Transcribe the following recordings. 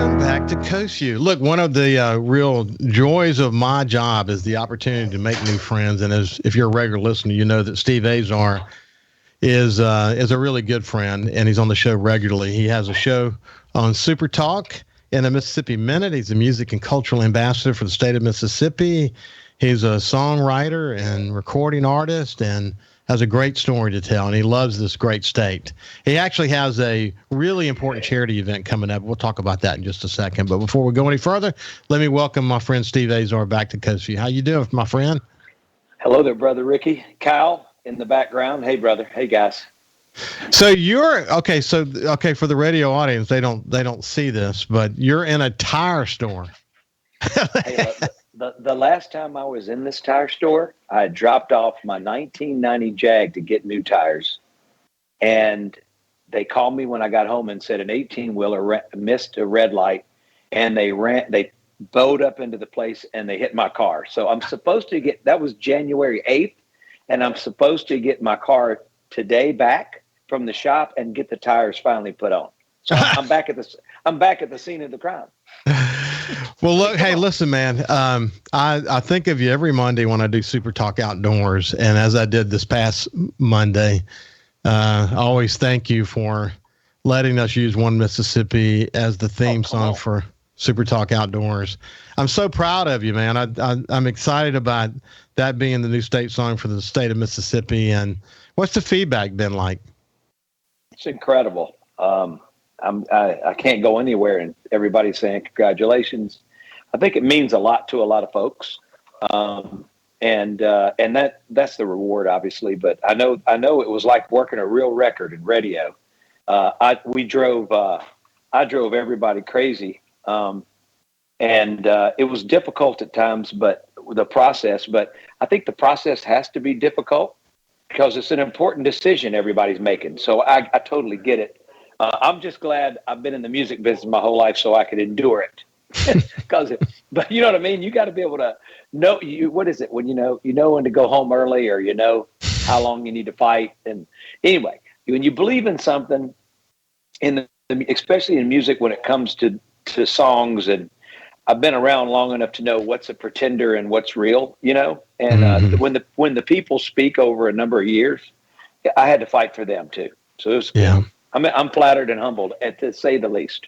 Welcome back to Coast Vue. Look, one of the real joys of my job is the opportunity to make new friends. And if you're a regular listener, you know that Steve Azar is a really good friend, and he's on the show regularly. He has a show on SuperTalk in the Mississippi Minute. He's a music and cultural ambassador for the state of Mississippi. He's a songwriter and recording artist, and has a great story to tell, and he loves this great state. He actually has a really important charity event coming up. We'll talk about that in just a second. But before we go any further, let me welcome my friend Steve Azar back to Coast Vue. How you doing, my friend? Hello there, Brother Ricky. Kyle in the background. Hey, brother. Hey, guys. So you're okay. So for the radio audience, they don't see this, but you're in a tire store. Hey, the last time I was in this tire store, I had dropped off my 1990 Jag to get new tires, and they called me when I got home and said an 18-wheeler missed a red light, and they bowed up into the place and they hit my car. So I'm supposed to get, that was January 8th, and I'm supposed to get my car today back from the shop and get the tires finally put on. So I'm back at the scene of the crime. Well, look, hey, listen, man. I think of you every Monday when I do Super Talk Outdoors, and as I did this past Monday, I always thank you for letting us use One Mississippi as the theme song for Super Talk Outdoors. I'm so proud of you, man. I'm excited about that being the new state song for the state of Mississippi. And what's the feedback been like? It's incredible. I can't go anywhere and everybody's saying congratulations. I think it means a lot to a lot of folks. And that's the reward, obviously, but I know it was like working a real record in radio. I drove everybody crazy. And it was difficult at times, but I think the process has to be difficult because it's an important decision everybody's making. So I totally get it. I'm just glad I've been in the music business my whole life so I could endure it. But you know what I mean? You got to be able to know what is it when you know when to go home early, or you know how long you need to fight. And anyway, when you believe in something, especially in music, when it comes to songs, and I've been around long enough to know what's a pretender and what's real, and when the people speak over a number of years, I had to fight for them too. So it was, I'm flattered and humbled, to say the least.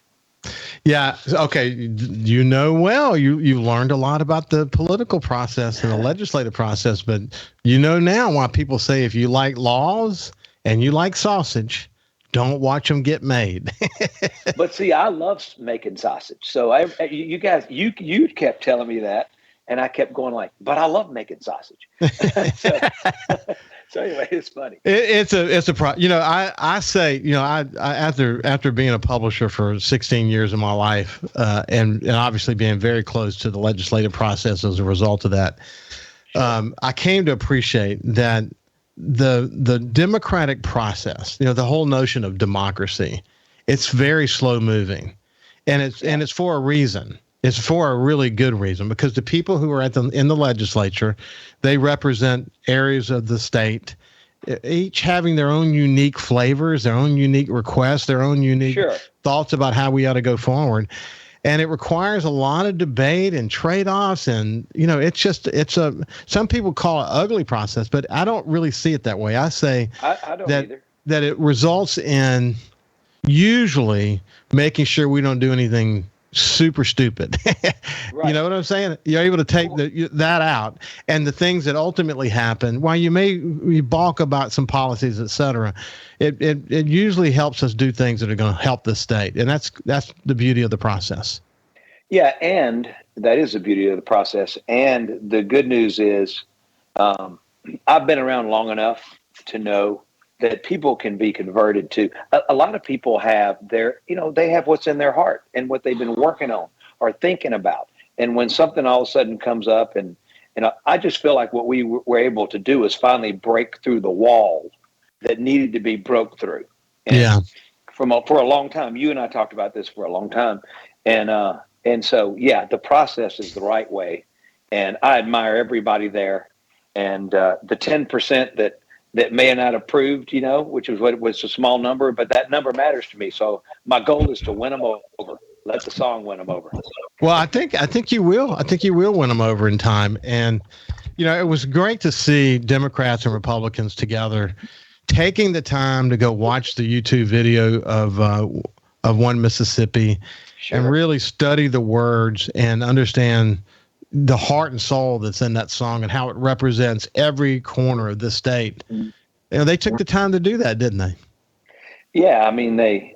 Yeah. Okay. You learned a lot about the political process and the legislative process, but you know now why people say if you like laws and you like sausage, don't watch them get made. But see, I love making sausage. So you guys, you kept telling me that, and I kept going like, but I love making sausage. So anyway, it's funny. I say, after being a publisher for 16 years of my life, and obviously being very close to the legislative process as a result of that, I came to appreciate that the democratic process, the whole notion of democracy, it's very slow moving, and it's for a reason. It's for a really good reason, because the people who are in the legislature, they represent areas of the state, each having their own unique flavors, their own unique requests, their own unique thoughts about how we ought to go forward. And it requires a lot of debate and trade-offs. And, some people call it ugly process, but I don't really see it that way. I say I don't either. That it results in usually making sure we don't do anything super stupid. Right. You know what I'm saying? You're able to take that out, and the things that ultimately happen, while you may balk about some policies, et cetera, it usually helps us do things that are going to help the state. And that's the beauty of the process. Yeah. And that is the beauty of the process. And the good news is, I've been around long enough to know that people can be converted to. A lot of people have they have what's in their heart and what they've been working on or thinking about. And when something all of a sudden comes up, and I just feel like what we were able to do is finally break through the wall that needed to be broke through. And for a long time, you and I talked about this for a long time. And so, the process is the right way. And I admire everybody there. And the 10% that may have not approved, which was what was a small number, but that number matters to me. So my goal is to win them over. let the song win them over. Well, I think you will. I think you will win them over in time. And it was great to see Democrats and Republicans together, taking the time to go watch the YouTube video of One Mississippi, Sure. and really study the words and understand the heart and soul that's in that song and how it represents every corner of the state. They took the time to do that, didn't they? Yeah, I mean, they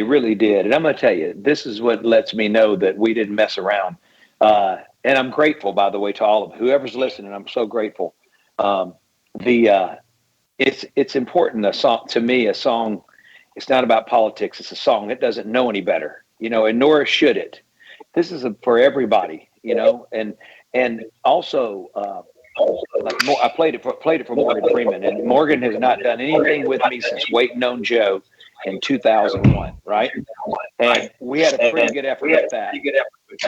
really did. And I'm going to tell you, this is what lets me know that we didn't mess around. And I'm grateful, by the way, to all of whoever's listening. I'm so grateful. It's important. A song, to me, a song, it's not about politics. It's a song. It doesn't know any better, and nor should it. This is for everybody, and also, I played it for Morgan Freeman, and Morgan has not done anything with me since Waiting on Joe in 2001, right? And we had a pretty good effort with that.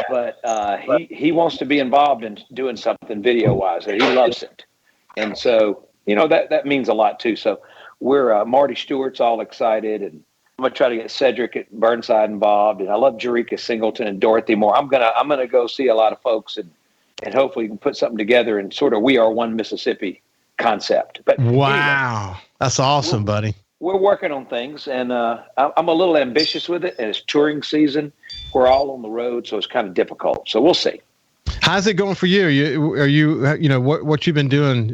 But he wants to be involved in doing something video-wise. He loves it. And so, that means a lot too. So we're Marty Stewart's all excited, and I'm gonna try to get Cedric at Burnside involved, and I love Jericka Singleton and Dorothy Moore. I'm gonna go see a lot of folks and hopefully we can put something together and sort of We Are One Mississippi concept. But wow, anyway, that's awesome, buddy. We're working on things, and I'm a little ambitious with it. And it's touring season. We're all on the road, so it's kind of difficult. So we'll see. How's it going for you? What you've been doing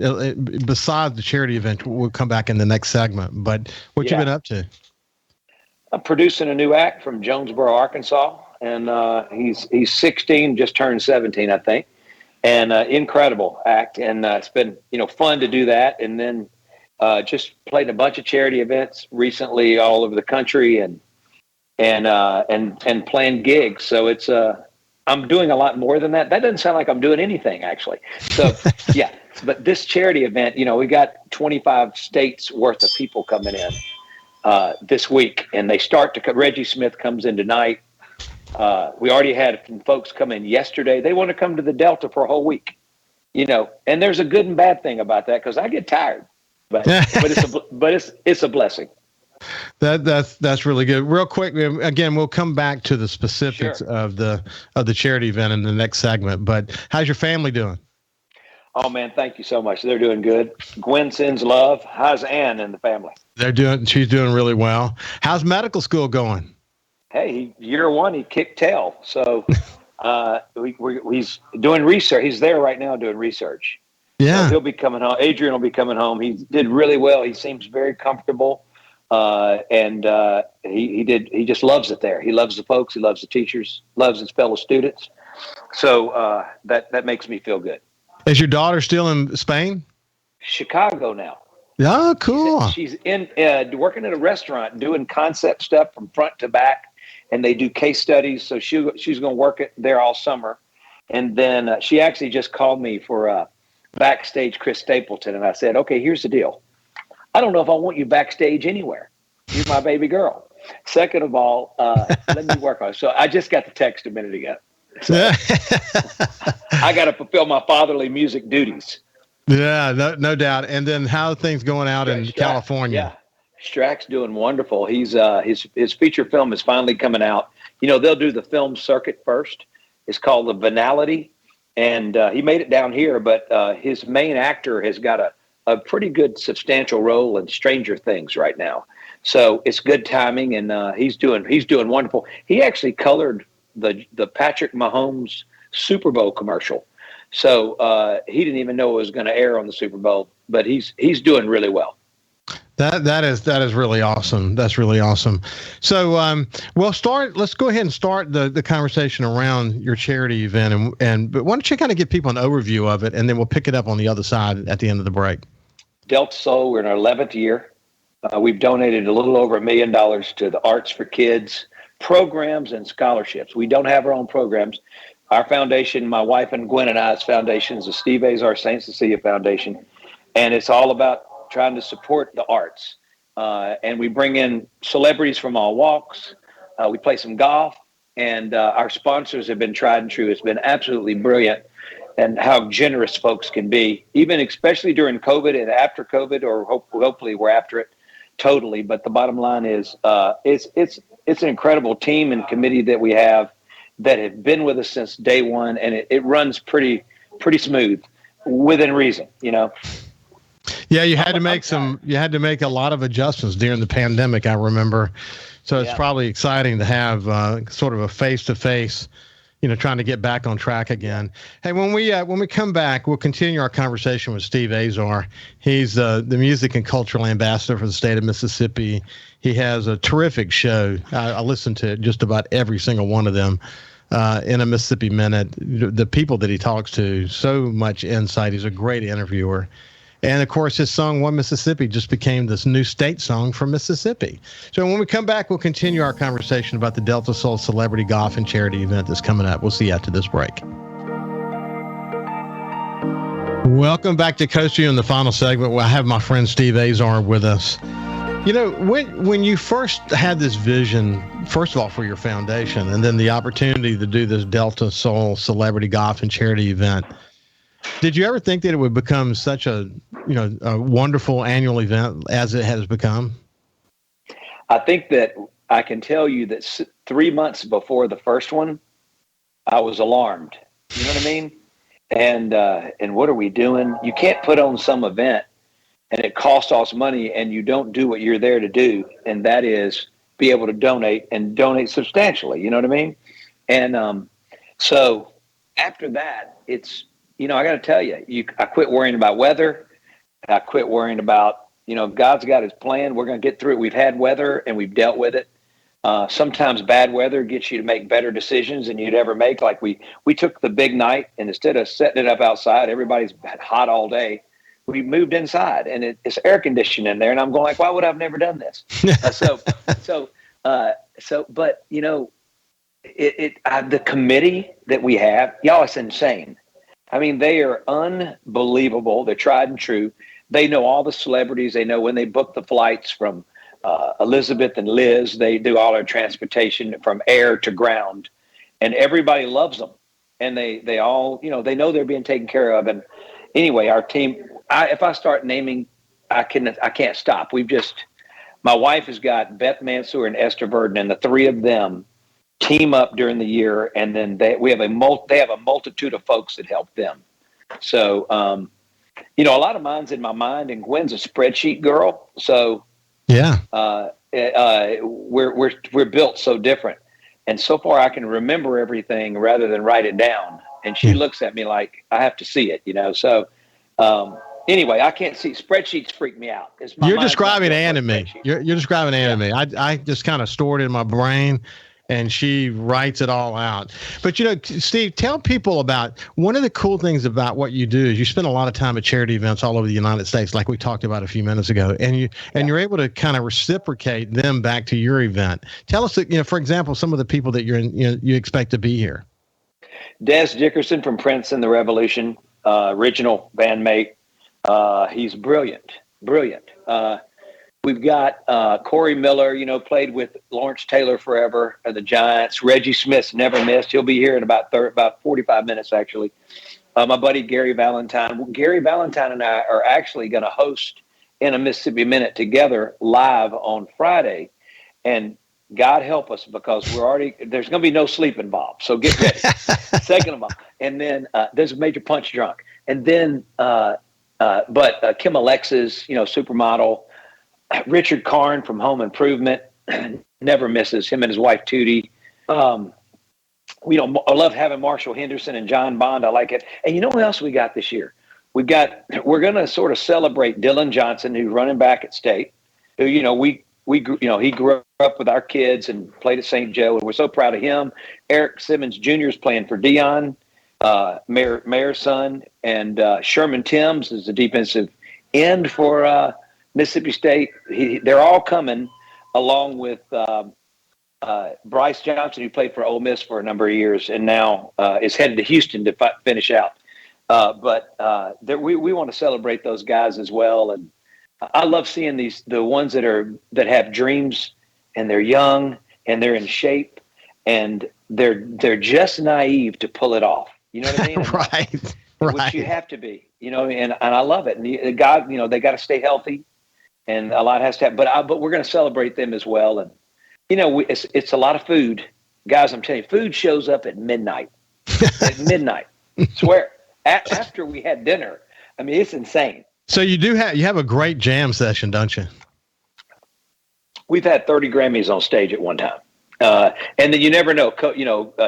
besides the charity event? We'll come back in the next segment. But what you been up to? I'm producing a new act from Jonesboro, Arkansas, and he's 16, just turned 17, I think. And incredible act, and it's been fun to do that. And then just played a bunch of charity events recently all over the country, and playing gigs. So it's I'm doing a lot more than that. That doesn't sound like I'm doing anything, actually. So yeah, but this charity event, we got 25 states worth of people coming in this week, and they start to. Reggie Smith comes in tonight. We already had some folks come in yesterday. They want to come to the Delta for a whole week, and there's a good and bad thing about that, because I get tired, but it's a blessing. That's really good. Real quick, again, we'll come back to the specifics of the charity event in the next segment. But how's your family doing? Oh man, thank you so much. They're doing good. Gwen sends love. How's Ann and the family? She's doing really well. How's medical school going? Hey, year one, he kicked tail. So he's doing research. He's there right now doing research. Yeah. So he'll be coming home. Adrian will be coming home. He did really well. He seems very comfortable. And he just loves it there. He loves the folks. He loves the teachers, loves his fellow students. So that makes me feel good. Is your daughter still in Spain? Chicago now. Oh, cool. She's in working at a restaurant, doing concept stuff from front to back. And they do case studies, so she's going to work there all summer. And then she actually just called me for backstage Chris Stapleton, and I said, okay, here's the deal. I don't know if I want you backstage anywhere. You're my baby girl. Second of all, let me work on it. So I just got the text a minute ago. So I got to fulfill my fatherly music duties. Yeah, no doubt. And then how are things going out in California? Yeah. Strack's doing wonderful. He's his feature film is finally coming out. They'll do the film circuit first. It's called The Venality, and he made it down here. But his main actor has got a pretty good substantial role in Stranger Things right now. So it's good timing, and he's doing wonderful. He actually colored the Patrick Mahomes Super Bowl commercial. So he didn't even know it was going to air on the Super Bowl, but he's doing really well. That is really awesome. That's really awesome. So let's go ahead and start the conversation around your charity event, but why don't you kind of give people an overview of it, and then we'll pick it up on the other side at the end of the break. Delta Soul, we're in our 11th year. We've donated a little over $1 million to the Arts for Kids programs and scholarships. We don't have our own programs. Our foundation, my wife and Gwen and I's foundation, is the Steve Azar St. Cecilia Foundation, and it's all about trying to support the arts. And we bring in celebrities from all walks. We play some golf, and our sponsors have been tried and true. It's been absolutely brilliant, and how generous folks can be, even especially during COVID and after COVID, or hopefully we're after it totally. But the bottom line is, it's it's an incredible team and committee that we have that have been with us since day one, and it runs pretty smooth within reason, Yeah, you had to make a lot of adjustments during the pandemic, I remember. So it's probably exciting to have sort of a face-to-face, trying to get back on track again. Hey, when we come back, we'll continue our conversation with Steve Azar. He's the music and cultural ambassador for the state of Mississippi. He has a terrific show. I listen to just about every single one of them in a Mississippi Minute. The people that he talks to, so much insight. He's a great interviewer. And, of course, his song, One Mississippi, just became this new state song for Mississippi. So when we come back, we'll continue our conversation about the Delta Soul Celebrity Golf and Charity event that's coming up. We'll see you after this break. Welcome back to Coast View in the final segment, where I have my friend Steve Azar with us. When you first had this vision, first of all, for your foundation, and then the opportunity to do this Delta Soul Celebrity Golf and Charity event, did you ever think that it would become such a wonderful annual event as it has become? I think that I can tell you that 3 months before the first one, I was alarmed. You know what I mean? And what are we doing? You can't put on some event and it costs us money and you don't do what you're there to do, and that is be able to donate and donate substantially. You know what I mean? And so after that, it's, I got to tell you, I quit worrying about weather. I quit worrying about, God's got his plan. We're going to get through it. We've had weather and we've dealt with it. Sometimes bad weather gets you to make better decisions than you'd ever make. Like we took the big night, and instead of setting it up outside, everybody's hot all day. We moved inside, and it's air conditioned in there. And I'm going like, why would I have never done this? But the committee that we have, y'all, it's insane. I mean, they are unbelievable. They're tried and true. They know all the celebrities. They know when they book the flights from Elizabeth and Liz. They do all our transportation from air to ground, and everybody loves them. And they all, they know they're being taken care of. And anyway, our team, if I start naming, I can't stop. My wife has got Beth Mansour and Esther Verdon, and the three of them team up during the year, and then they have a multitude of folks that help them. So, a lot of mine's in my mind, and Gwen's a spreadsheet girl. So, we're built so different, and so far I can remember everything rather than write it down. And she looks at me like I have to see it, So, anyway, I can't see spreadsheets. Freak me out. You're describing anime. You're describing anime. Yeah. I just kind of stored it in my brain, and she writes it all out. But, Steve, tell people about one of the cool things about what you do is you spend a lot of time at charity events all over the United States, like we talked about a few minutes ago, and you're able to kind of reciprocate them back to your event. Tell us, for example, some of the people that you expect to be here. Des Dickerson from Prince and the Revolution, original bandmate. He's brilliant. We've got Corey Miller, played with Lawrence Taylor forever of the Giants. Reggie Smith's never missed. He'll be here in about 45 minutes, actually. My buddy Gary Valentine. Gary Valentine and I are actually going to host in a Mississippi Minute together live on Friday. And God help us, because there's going to be no sleep involved. So get ready. Second of all. And then there's a major punch drunk. And then, but Kim Alexis, supermodel. Richard Karn from Home Improvement never misses, him and his wife Tootie. I love having Marshall Henderson and John Bond. I like it. And you know what else we got this year? We're going to sort of celebrate Dylan Johnson, who's running back at State. Who he grew up with our kids and played at St. Joe, and we're so proud of him. Eric Simmons Jr. is playing for Dion, Mayor's son, and Sherman Timms is the defensive end for Mississippi State. They're all coming, along with Bryce Johnson, who played for Ole Miss for a number of years and now is headed to Houston to finish out. But we want to celebrate those guys as well. And I love seeing the ones that have dreams, and they're young and they're in shape, and they're just naive to pull it off. You know what I mean? Right. Which you have to be. And I love it. And they got to stay healthy. And a lot has to happen, but we're going to celebrate them as well. And it's a lot of food. Guys, I'm telling you, food shows up at midnight. At midnight. Swear. After we had dinner. I mean, it's insane. So you have a great jam session, don't you? We've had 30 Grammys on stage at one time. And then you never know.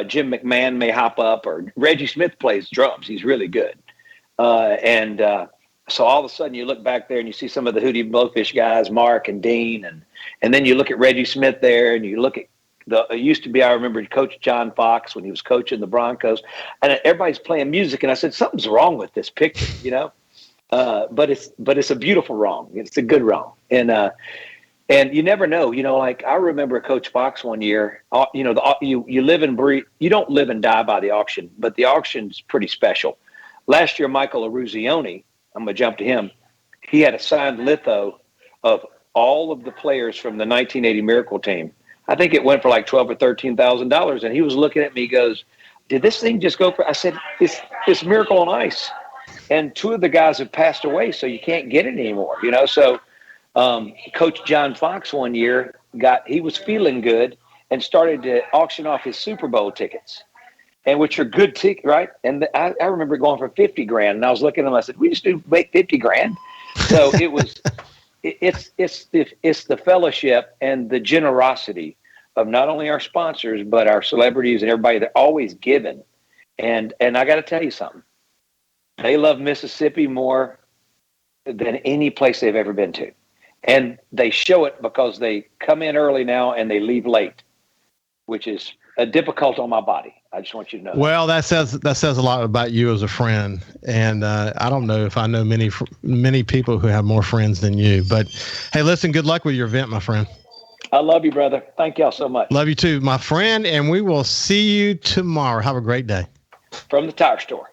Jim McMahon may hop up, or Reggie Smith plays drums. He's really good. So all of a sudden you look back there and you see some of the Hootie Blowfish guys, Mark and Dean, and then you look at Reggie Smith there, and you look at it used to be, I remember Coach John Fox when he was coaching the Broncos, and everybody's playing music, and I said, something's wrong with this picture, but it's a beautiful wrong. It's a good wrong. And you never know, like I remember Coach Fox one year, you live and breathe, you don't live and die by the auction, but the auction's pretty special. Last year, Michael Eruzione, I'm going to jump to him. He had a signed litho of all of the players from the 1980 Miracle team. I think it went for like $12,000 or $13,000. And he was looking at me, he goes, did this thing just go for, I said, it's Miracle on Ice. And two of the guys have passed away, so you can't get it anymore, So Coach John Fox one year he was feeling good and started to auction off his Super Bowl tickets. And which are good tickets, right? And I remember going for $50,000, and I was looking at them. I said, "We just do make $50,000." So it's the fellowship and the generosity of not only our sponsors but our celebrities and everybody. They're always giving, and I got to tell you something. They love Mississippi more than any place they've ever been to, and they show it because they come in early now and they leave late, which is difficult on my body. I just want you to know. Well, that says a lot about you as a friend, and I don't know if I know many people who have more friends than you. But hey, listen, good luck with your event, my friend. I love you, brother. Thank y'all so much. Love you too, my friend, and we will see you tomorrow. Have a great day. From the tire store.